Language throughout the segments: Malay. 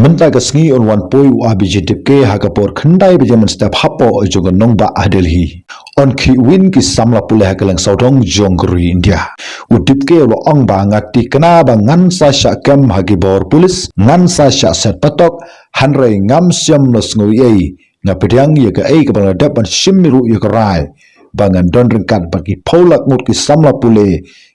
Menta kasngi on wan poi u abiji dipke hakapor khandai bejaman step hapo joga nongba Delhi on ki win ki samla pule hakalang saudong jonggri India u dipke lo ong ba ngati kana ba ngan sa sha kam hagibor pulis ngan sa sha set patok hanrai ngam siam lo sngu ye ngapedyang ye ka ei ka bang dapan shimiru ye ka rai bangan don ringkat bagi paulak mut ki samla pule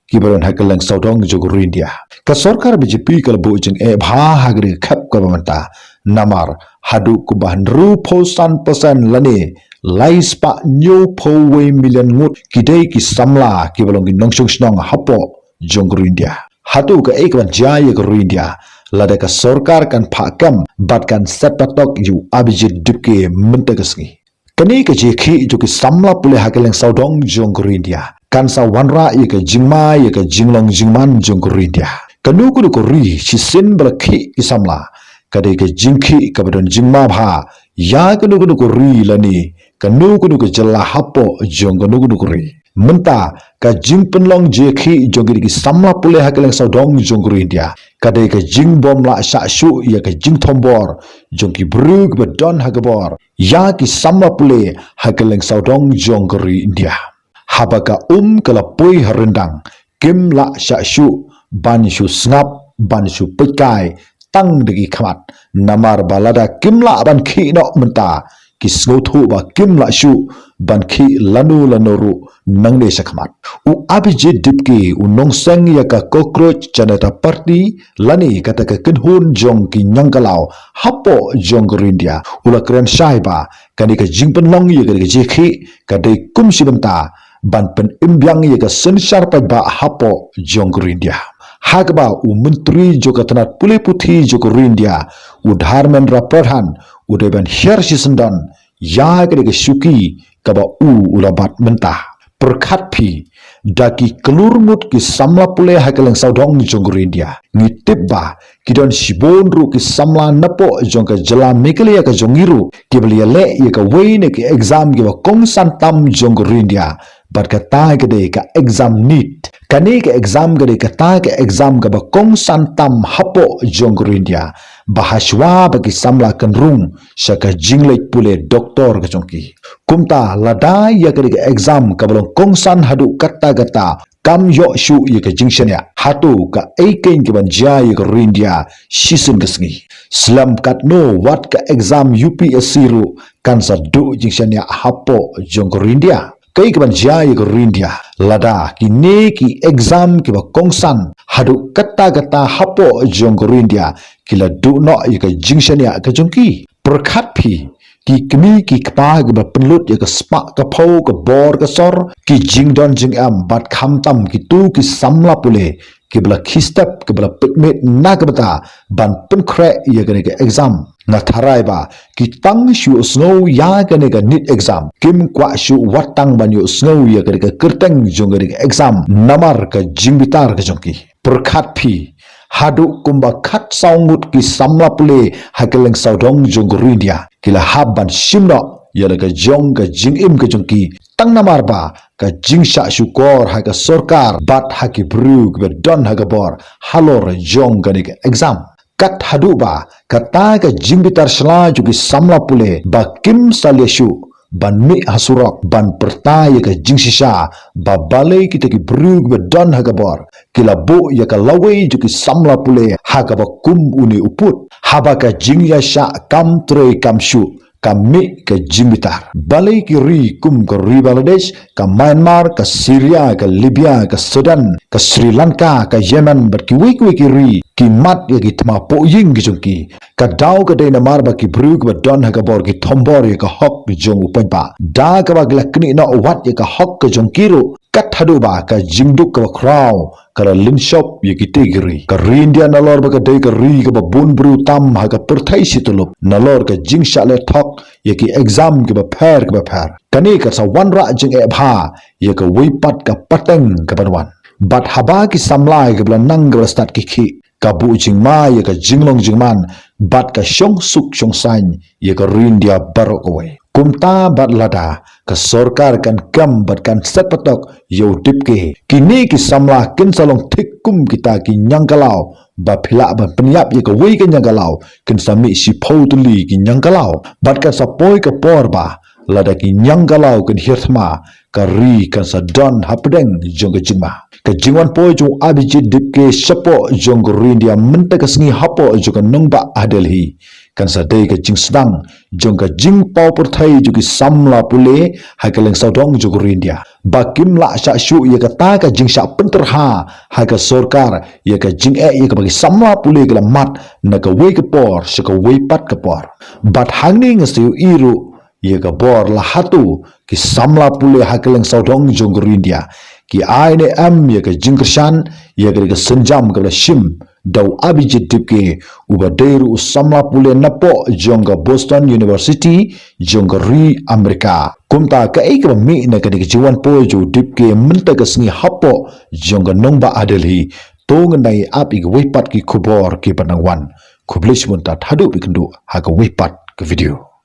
kibaran hakalang saudong joguri India ka sarkar BJP kal bojeng bha hagri khap ka bamanta namar hadu ku bahnru phosan persen lani lais pa nyu phowe million ngut kidai ki samla kibalong ki nongsung snong hapo joguri India hatu ka ekwan jaya ka India lada ka sarkar kan phakam bat kan set patok yu abijit dipke mentegasngi kani ka jekhi jo ki samla pule hakalang saudong joguri India kan sa wanra ye ka jingma ye ka jinglong jingman jongkuri India kanu kudu ko ri chisin balakhi isamla kade ka jingkhi ka badon jingma bha ya kanu kudu ko ri lani kanu kudu ko jalla hapo jong kanu kudu ko ri menta ka jingpenlong jekhi jongiri ki samla pule hakalang saudong jongkuri India kade ka jingbom la sha shu ye ka jingthombor jongki brug badon hagabor ya ki samla pule hakalang saudong jongkuri India habaka kalapui harendang kim la sha shu ban shu snap ban shu pekai tang degi khamat namar balada kim la ban khi no menta ki snothu ba kim la shu ban khi lanu lanoru nangne sakhamat u abije dipki u nongseng ya ka cockroach janata party lani kata ka kinhun jong ki nyangkalau hapo jong India ula kren shaiba kani ka jingpen long ye ka jekhi ka dei kum sibanta ban pen imbyang ye ka senshar pa ba hapo jonggur India hagba u menteri joka tanat pule puthi joka India u dharmendra pradhan u deban her sisendon ya ka suki ka ba u ulabat mentah perkhat phi daki kelurmut ki samla pule hakalang saudong jonggur India ngitip ba kidon sibon ru ki samla napo jongka jala mekelia ka jongiru ki belia le ye ka weine ki exam ki ba kongsan tam jonggur India bat kata gede ka exam neat kani ka exam gede kata ka exam ka ba kongsan tam hapo jonggur India bahaswa bagi samla kenrung syaka jinglek pule doktor ka jongki kumta lada ya gede ka exam ka balong kongsan hadu kata-kata kam yo shu ye ka jingshanya hatu ka eiken ki banja ye ka India shisun kesngi slam kat no wat ka exam UPSC ru kan sa du jingshanya hapo jonggur India kai ke banja ye ka India lada kini ki exam ki ba kongsan hadu kata-kata hapo jonggur India kila du no ye ka jingshanya ka jongki perkhat phi ki kemi ki kpa ke ba penlut ye ka spa ka phau ka bor ka sor ki jingdon jingam bat khamtam ki tu ki samla pule ki bla khistap ki bla pitmet na ka bata ban penkre ye ka exam na tharai ba ki tang shu snow ya ka nit exam kim kwa shu watang ban yu snow ye ka kerteng jong ka exam namar ka jingbitar ka jongki perkhat phi hadu kumba khat saungut ki samla pule hakeleng saudong jonggur India kila haban shimno yala ka jong ka jingim ka jongki tang namar ba ka jingsha syukor ha ka sarkar bat ha ki brug be don ha ka bor halor jong ka exam kat hadu ba kata ka jingbitar shla juki samla pule ba kim salyashu ban mi hasurok ban pertaya ka jingsisha ba balai kita ki brug be don ha ka bor kila bo ya ka lawai juki samla pule ha ka ba kum uni uput haba ka jingya sha kam tre kam shu kami ke jimbitar balai ki ri kum ke ri Bangladesh ke Myanmar ke Syria ke Libya ke Sudan ke Sri Lanka ke Yemen ber ki wik ki ri ki mat ye ki tma po ying ki jongki ka daw ka dei namar ba ki brug ba don ha ka bor ki thombor ye ka hok ki jong upan ba da ka ba glakni na wat ye ka hok ka jong kiru kat hadu ba ka jingduk ka kraw kala limshop ye ki tegri ka India nalor ba ka dei ka ri ka ba bun bru tam ha ka perthai situlup nalor ka jingsha le thok ye ki exam ki ba pher kani ka sa wanra jing bha ye ka wipat ka pateng ka banwan bat haba ki samlai ka bla nang ka stat ki khi ka bu jingma ye ka jinglong jingman bat ka shong suk shong san ye ka India barok away kumta bat lada ke sorkar kan kam bat kan set patok yo dipke kini ki samla kin salong thik kum kita ki nyangkalau ba phila ban peniap ye ka wei ka nyangkalau kin sami si phau tuli ki nyangkalau bat kan sapoi ka por ba lada ki nyangkalau kin hirthma ka ri kan sa don hapdeng jong ka jingma ka jingwan poi jong abijit dipke sapo jong rindia menta ka sngi hapo jong nongba adelhi kan sa dei ka jing sedang jong ka jing pau per thai ju ki samla pule ha ka leng saudong jong rindia bakim la sha shu ye ka ta ka jing sha penterha ha ka sorkar ye ka jing ye ka bagi samla pule ka mat na ka wei ka por sha ka wei pat ka por bat hangni ngasiu iru ye ka bor la hatu ki samla pule ha ka leng saudong jong rindia ki aine am ye ka jing kershan ye ka senjam ka shim dau abijit dipke uba deiru samla pule napo jongga Boston University jongga ri Amerika kumta ka ek mi na ka jiwan po jo dipke menta ka sngi hapo jongga nongba adelhi tong nai ap ik wepat ki khubor ki panangwan khublish munta thadu bikendu ha ka wepat ke video